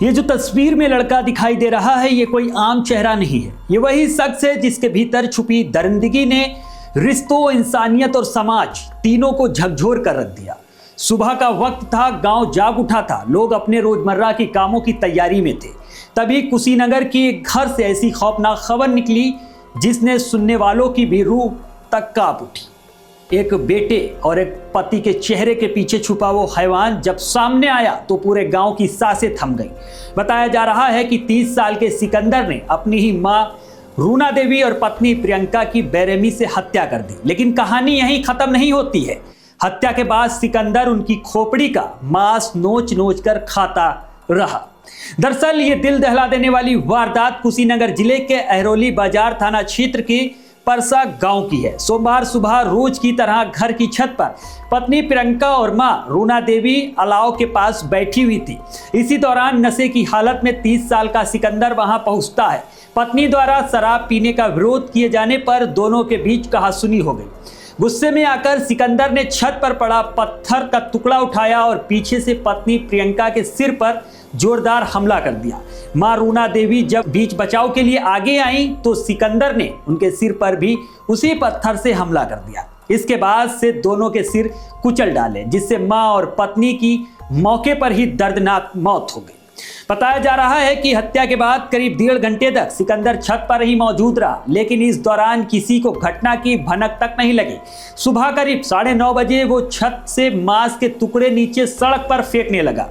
ये जो तस्वीर में लड़का दिखाई दे रहा है ये कोई आम चेहरा नहीं है। ये वही शख्स है जिसके भीतर छुपी दरिंदगी ने रिश्तों, इंसानियत और समाज तीनों को झकझोर कर रख दिया। सुबह का वक्त था, गांव जाग उठा था, लोग अपने रोजमर्रा के कामों की तैयारी में थे। तभी कुशीनगर के एक घर से ऐसी खौफनाक खबर निकली जिसने सुनने वालों की भी रूह तक कांप उठी। एक बेटे और एक पति के चेहरे के पीछे छुपा वो हैवान जब सामने आया तो पूरे गांव की सांसें थम गईं। बताया जा रहा है कि 30 साल के सिकंदर ने अपनी ही मां रूना देवी और पत्नी प्रियंका की बेरहमी से हत्या कर दी। लेकिन कहानी यहीं खत्म नहीं होती है। हत्या के बाद सिकंदर उनकी खोपड़ी का मांस नोच नोच कर खाता रहा। दरअसल ये दिल दहला देने वाली वारदात कुशीनगर जिले के अहरोली बाजार थाना क्षेत्र के परसा गांव की है। सोमवार सुबह रोज की तरह घर की छत पर पत्नी प्रियंका और मां रूना देवी अलाव के पास बैठी हुई थी। इसी दौरान नशे की हालत में 30 साल का सिकंदर वहां पहुंचता है। पत्नी द्वारा शराब पीने का विरोध किए जाने पर दोनों के बीच कहासुनी हो गई। गुस्से में आकर सिकंदर ने छत पर पड़ा पत्थर का टुकड़ा उठाया और पीछे से पत्नी प्रियंका के सिर पर जोरदार हमला कर दिया। मां रूना देवी जब बीच बचाव के लिए आगे आई तो सिकंदर ने उनके सिर पर भी उसी पत्थर से हमला कर दिया। इसके बाद से दोनों के सिर कुचल डाले, जिससे मां और पत्नी की मौके पर ही दर्दनाक मौत हो गई। बताया जा रहा है कि हत्या के बाद करीब 1.5 घंटे तक सिकंदर छत पर ही मौजूद रहा, लेकिन इस दौरान किसी को घटना की भनक तक नहीं लगी। सुबह करीब 9:30 बजे वो छत से मांस के टुकड़े नीचे सड़क पर फेंकने लगा।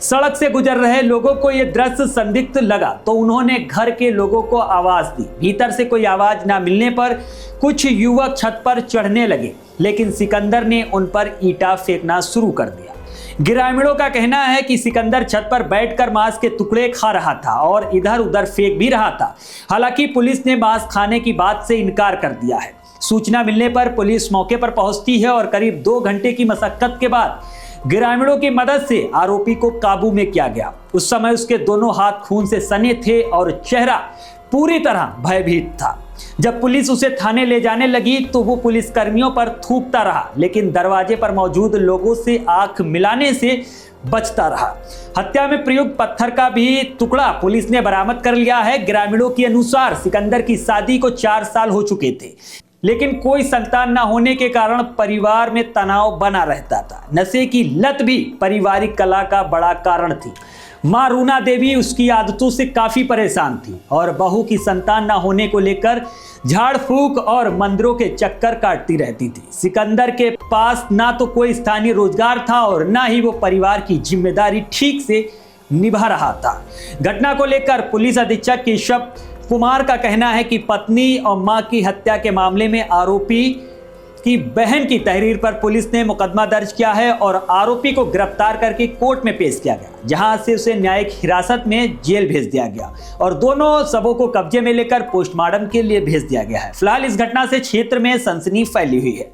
सड़क से गुजर रहे लोगों को यह दृश्य संदिग्ध लगा तो उन्होंने घर के लोगों को आवाज दी। भीतर से कोई आवाज ना मिलने पर कुछ युवक छत पर चढ़ने लगे, लेकिन सिकंदर ने उन पर ईंटा फेंकना शुरू कर दिया। ग्रामीणों का कहना है कि सिकंदर छत पर बैठकर मांस के टुकड़े खा रहा था और इधर उधर फेंक भी रहा था। हालांकि पुलिस ने मांस खाने की बात से इनकार कर दिया है। सूचना मिलने पर पुलिस मौके पर पहुंचती है और करीब 2 घंटे की मशक्कत के बाद ग्रामीणों की मदद से आरोपी को काबू में किया गया। उस समय उसके दोनों हाथ खून से सने थे और चेहरा पूरी तरह भयभीत था। जब पुलिस उसे थाने ले जाने लगी तो वो पुलिस कर्मियों पर थूकता रहा, लेकिन दरवाजे पर मौजूद लोगों से आंख मिलाने से बचता रहा। हत्या में प्रयुक्त पत्थर का भी टुकड़ा पुलिस ने बरामद कर लिया है। ग्रामीणों के अनुसार सिकंदर की शादी को 4 साल हो चुके थे, लेकिन कोई संतान न होने के कारण परिवार में तनाव बना रहता था। नशे की लत भी पारिवारिक कलह का बड़ा कारण थी। मां रूना देवी उसकी आदतों से काफी परेशान थी और बहू की संतान न होने को लेकर झाड़ फूक और मंदिरों के चक्कर काटती रहती थी। सिकंदर के पास ना तो कोई स्थानीय रोजगार था और ना ही वो परिवार की जिम्मेदारी ठीक से निभा रहा था। घटना को लेकर पुलिस अधीक्षक केशव कुमार का कहना है कि पत्नी और मां की हत्या के मामले में आरोपी की बहन की तहरीर पर पुलिस ने मुकदमा दर्ज किया है और आरोपी को गिरफ्तार करके कोर्ट में पेश किया गया, जहां से उसे न्यायिक हिरासत में जेल भेज दिया गया और दोनों शवों को कब्जे में लेकर पोस्टमार्टम के लिए भेज दिया गया है। फिलहाल इस घटना से क्षेत्र में सनसनी फैली हुई है।